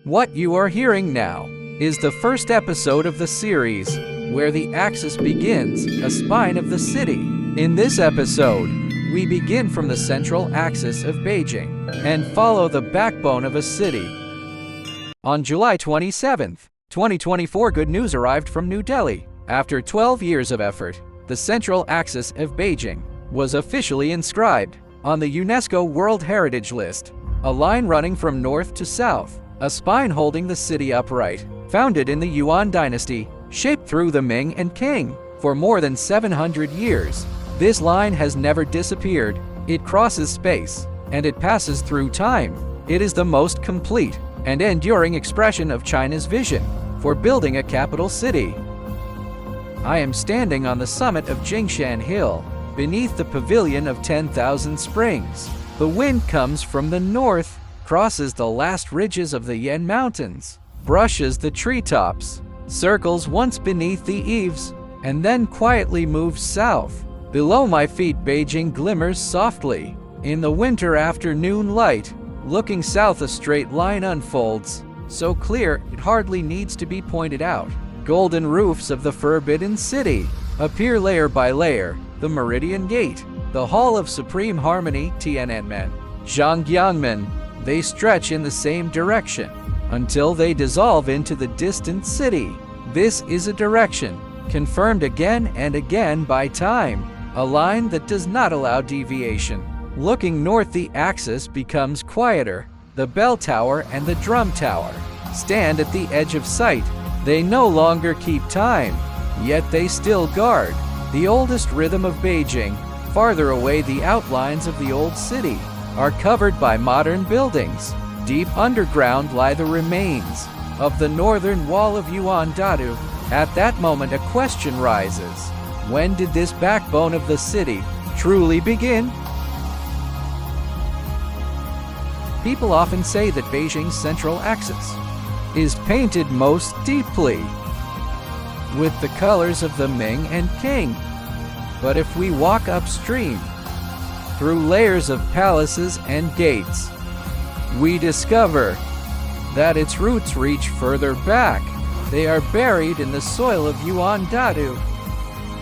What you are hearing now is the first episode of the series, where the axis begins, a spine of the city. In this episode, we begin from the central axis of Beijing and follow the backbone of a city. On July 27, 2024, good news arrived from New Delhi. After 12 years of effort, the central axis of Beijing was officially inscribed on the UNESCO World Heritage List, a line running from north to south, a spine holding the city upright. Founded in the Yuan Dynasty, shaped through the Ming and Qing for more than 700 years, this line has never disappeared. It crosses space, and it passes through time. It is the most complete and enduring expression of China's vision for building a capital city. I am standing on the summit of Jingshan Hill, beneath the pavilion of 10,000 springs. The wind comes from the north, crosses the last ridges of the Yan Mountains, brushes the treetops, circles once beneath the eaves, and then quietly moves south. Below my feet, Beijing glimmers softly in the winter afternoon light. Looking south, a straight line unfolds, so clear it hardly needs to be pointed out. Golden roofs of the Forbidden City appear layer by layer. The Meridian Gate, the Hall of Supreme Harmony, Tiananmen, Zhangjiangmen, they stretch in the same direction until they dissolve into the distant city. This is a direction confirmed again and again by time, a line that does not allow deviation. Looking north, the axis becomes quieter. The bell tower and the drum tower stand at the edge of sight. They no longer keep time, yet they still guard the oldest rhythm of Beijing. Farther away, the outlines of the old city are covered by modern buildings. Deep underground lie the remains of the northern wall of Yuan Dynasty. At that moment, a question rises. When did this backbone of the city truly begin? People often say that Beijing's central axis is painted most deeply with the colors of the Ming and Qing. But if we walk upstream through layers of palaces and gates, we discover that its roots reach further back. They are buried in the soil of Yuan Dynasty.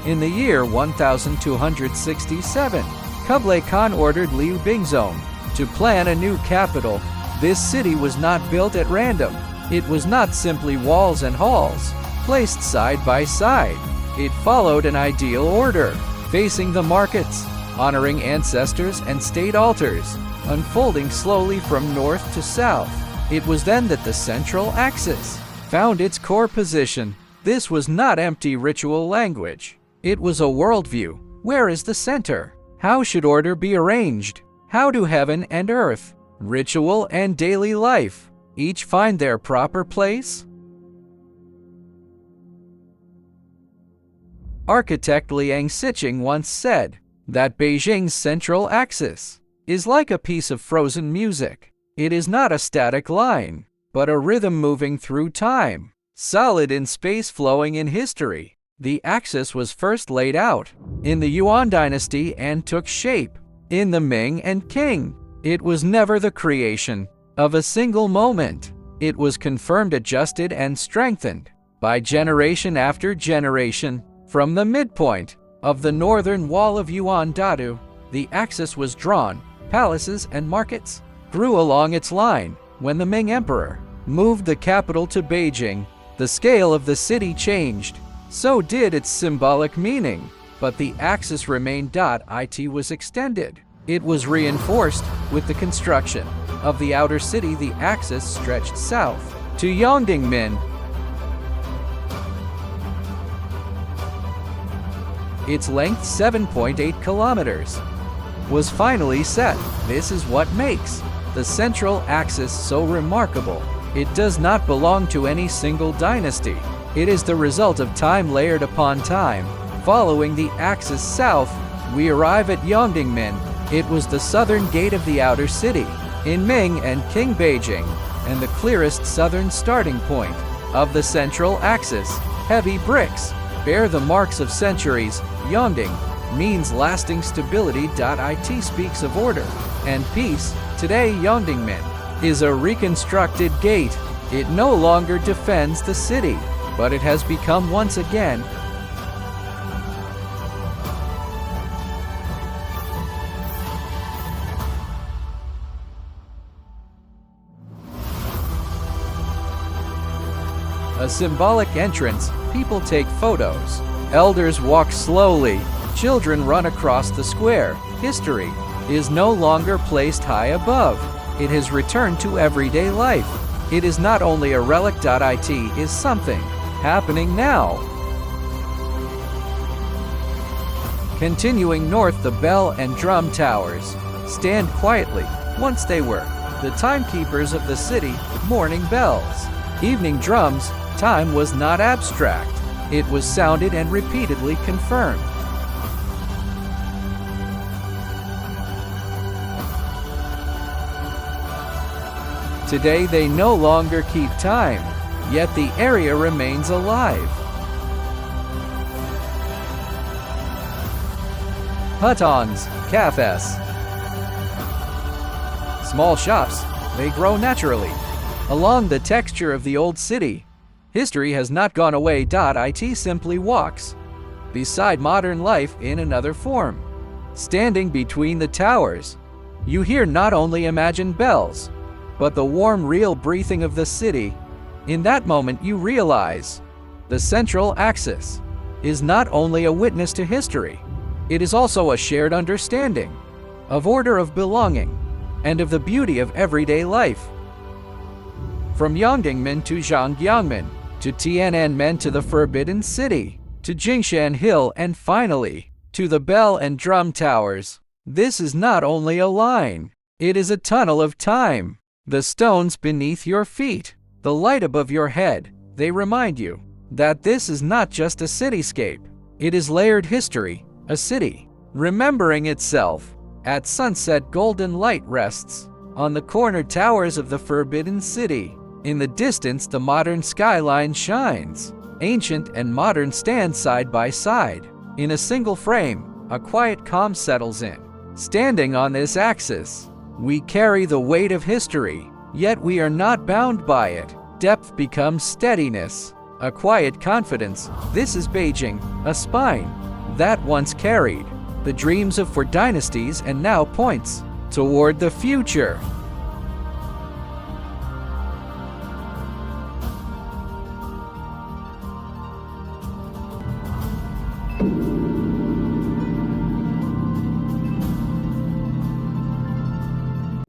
In the year 1267, Kublai Khan ordered Liu Bingzong to plan a new capital. This city was not built at random. It was not simply walls and halls placed side by side. It followed an ideal order, facing the markets, honoring ancestors and state altars, unfolding slowly from north to south. It was then that the central axis found its core position. This was not empty ritual language. It was a worldview. Where is the center? How should order be arranged? How do heaven and earth, ritual and daily life, each find their proper place? Architect Liang Siqing once said that Beijing's central axis is like a piece of frozen music. It is not a static line, but a rhythm moving through time, solid in space, flowing in history. The axis was first laid out in the Yuan Dynasty and took shape in the Ming and Qing. It was never the creation of a single moment. It was confirmed, adjusted, and strengthened by generation after generation. From the midpoint of the northern wall of Yuan Dynasty, the axis was drawn. Palaces and markets grew along its line. When the Ming Emperor moved the capital to Beijing, the scale of the city changed. So did its symbolic meaning, but the axis remained. It was extended. It was reinforced with the construction of the outer city. The axis stretched south to Yongdingmen. Its length, 7.8 kilometers, was finally set. This is what makes the central axis so remarkable. It does not belong to any single dynasty. It is the result of time layered upon time. Following the axis south, we arrive at Yongdingmen. It was the southern gate of the outer city in Ming and Qing Beijing, and the clearest southern starting point of the central axis. Heavy bricks bear the marks of centuries. Yongding means lasting stability. It speaks of order and peace. Today, Yongdingmen is a reconstructed gate It no longer defends the city, but it has become once again a symbolic entrance. People take photos. Elders walk slowly. Children run across the square. History is no longer placed high above. It has returned to everyday life. It is not only a relic. It is something happening now. Continuing north, the bell and drum towers stand quietly. Once they were the timekeepers of the city. Morning bells, evening drums. Time was not abstract. It was sounded and repeatedly confirmed. Today they no longer keep time, yet the area remains alive. Huttons, cafes, small shops, they grow naturally along the texture of the old city. History has not gone away. It simply walks beside modern life in another form. Standing between the towers, you hear not only imagined bells, but the warm, real breathing of the city. In that moment you realize the Central Axis is not only a witness to history, it is also a shared understanding of order, of belonging, and of the beauty of everyday life. From Yongdingmen to Zhangjiangmen, to Tiananmen, to the Forbidden City, to Jingshan Hill, and finally, to the bell and drum towers. This is not only a line, it is a tunnel of time. The stones beneath your feet, the light above your head, they remind you that this is not just a cityscape. It is layered history, a city remembering itself. At sunset, golden light rests on the corner towers of the Forbidden City. In the distance, the modern skyline shines. Ancient and modern stand side by side. In a single frame, a quiet calm settles in. Standing on this axis, we carry the weight of history, yet we are not bound by it. Depth becomes steadiness, a quiet confidence. This is Beijing, a spine that once carried the dreams of 4 dynasties and now points toward the future.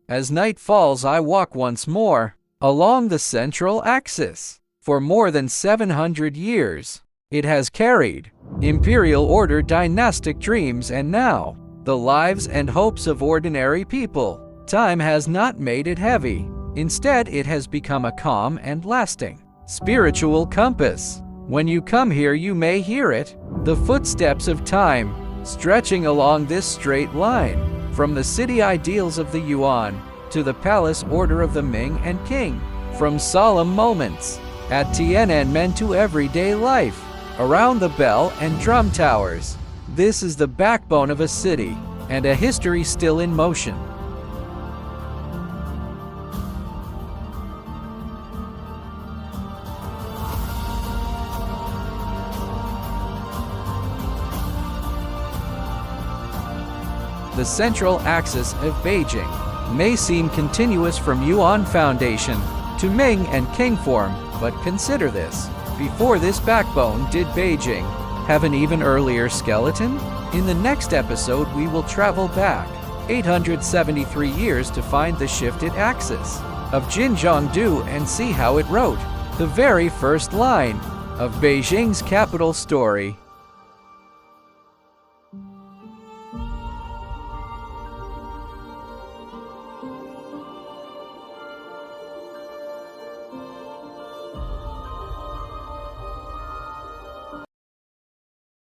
As night falls, I walk once more along the Central Axis. For more than 700 years, it has carried imperial order, dynastic dreams, and now the lives and hopes of ordinary people. Time has not made it heavy. Instead, it has become a calm and lasting spiritual compass. When you come here, you may hear it, the footsteps of time stretching along this straight line. From the city ideals of the Yuan to the palace order of the Ming and Qing, from solemn moments at Tiananmen to everyday life around the bell and drum towers. This is the backbone of a city and a history still in motion. The Central Axis of Beijing may seem continuous from Yuan Foundation to Ming and Qing form, but consider this. Before this backbone, did Beijing have an even earlier skeleton? In the next episode, we will travel back 873 years to find the shifted axis of Jin and see how it wrote the very first line of Beijing's capital story.